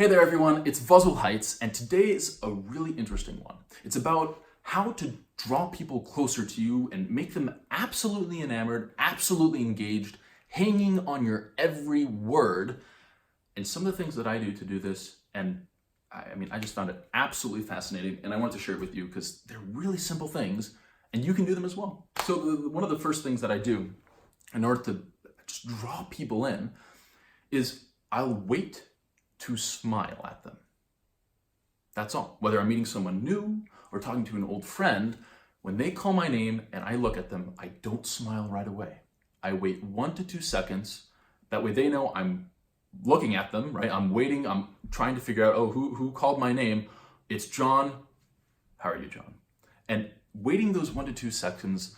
Hey there everyone, it's Voswell Heights, and today is a really interesting one. It's about how to draw people closer to you and make them absolutely enamored, absolutely engaged, hanging on your every word, and some of the things that I do to do this, and I just found it absolutely fascinating, and I want to share it with you because they're really simple things, and you can do them as well. So one of the first things that I do in order to just draw people in is I'll wait to smile at them. That's all. Whether I'm meeting someone new or talking to an old friend, when they call my name and I look at them, I don't smile right away. I wait 1 to 2 seconds. That way they know I'm looking at them, right? I'm waiting, I'm trying to figure out, who called my name? It's John. How are you, John? And waiting those 1 to 2 seconds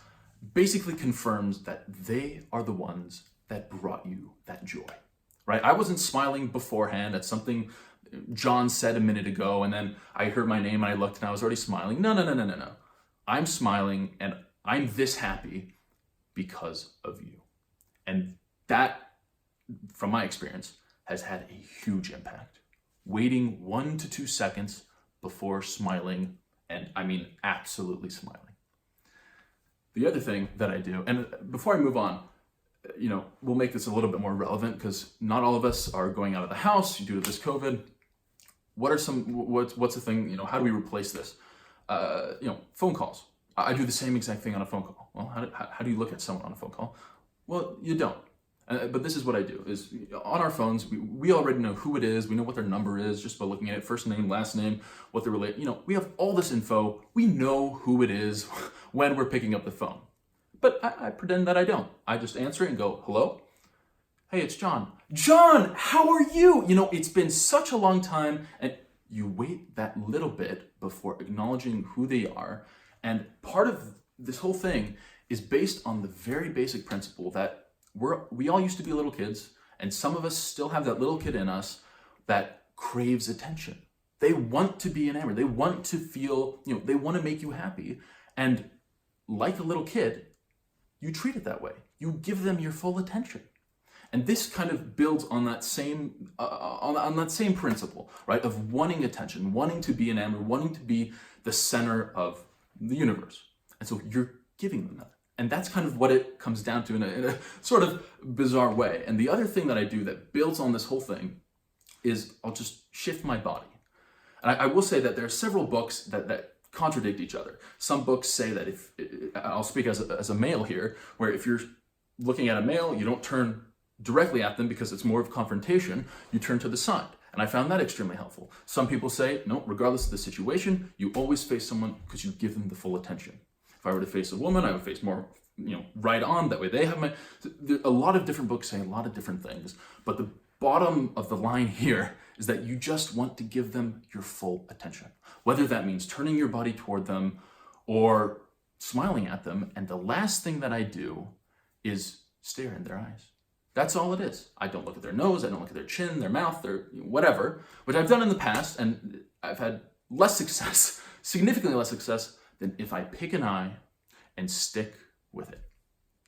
basically confirms that they are the ones that brought you that joy. Right? I wasn't smiling beforehand at something John said a minute ago, and then I heard my name and I looked and I was already smiling. No. I'm smiling and I'm this happy because of you. And that, from my experience, has had a huge impact. Waiting 1 to 2 seconds before smiling, and I mean absolutely smiling. The other thing that I do, and before I move on, we'll make this a little bit more relevant because not all of us are going out of the house due to this COVID. What's the thing, how do we replace this? Phone calls. I do the same exact thing on a phone call. Well, how do you look at someone on a phone call? Well, you don't. But this is what I do, is on our phones, we already know who it is. We know what their number is just by looking at it, first name, last name, what they're related. We have all this info. We know who it is when we're picking up the phone. But I pretend that I don't. I just answer it and go, hello? Hey, it's John. John, how are you? It's been such a long time. And you wait that little bit before acknowledging who they are. And part of this whole thing is based on the very basic principle that we all used to be little kids, and some of us still have that little kid in us that craves attention. They want to be enamored. They want to feel, they want to make you happy. And like a little kid, you treat it that way. You give them your full attention. And this kind of builds on that same on that same principle, right? Of wanting attention, wanting to be enamored, wanting to be the center of the universe. And so you're giving them that. And that's kind of what it comes down to in a sort of bizarre way. And the other thing that I do that builds on this whole thing is I'll just shift my body. And I will say that there are several books that contradict each other. Some books say that I'll speak as a male here, where if you're looking at a male, you don't turn directly at them because it's more of confrontation, you turn to the side. And I found that extremely helpful. Some people say, no, regardless of the situation, you always face someone because you give them the full attention. If I were to face a woman, I would face more, right on, that way they have a lot of different books say a lot of different things, but the bottom of the line here is that you just want to give them your full attention. Whether that means turning your body toward them or smiling at them. And the last thing that I do is stare in their eyes. That's all it is. I don't look at their nose. I don't look at their chin, their mouth, their whatever, which I've done in the past. And I've had less success, significantly less success than if I pick an eye and stick with it.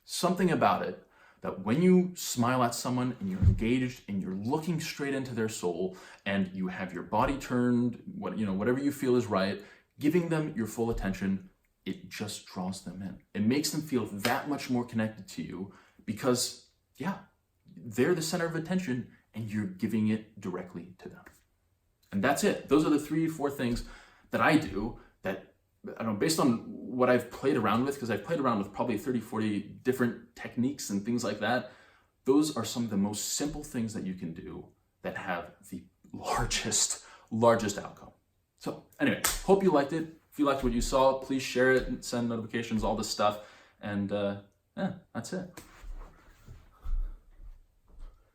Something about it that when you smile at someone and you're engaged and you're looking straight into their soul and you have your body turned, whatever you feel is right, giving them your full attention, it just draws them in. It makes them feel that much more connected to you because, they're the center of attention and you're giving it directly to them. And that's it. Those are the 3-4 things that I do that, I don't know, based on what I've played around with, because I've played around with probably 30, 40 different techniques and things like that. Those are some of the most simple things that you can do that have the largest outcome. So anyway, hope you liked it. If you liked what you saw, please share it and send notifications, all this stuff. And that's it.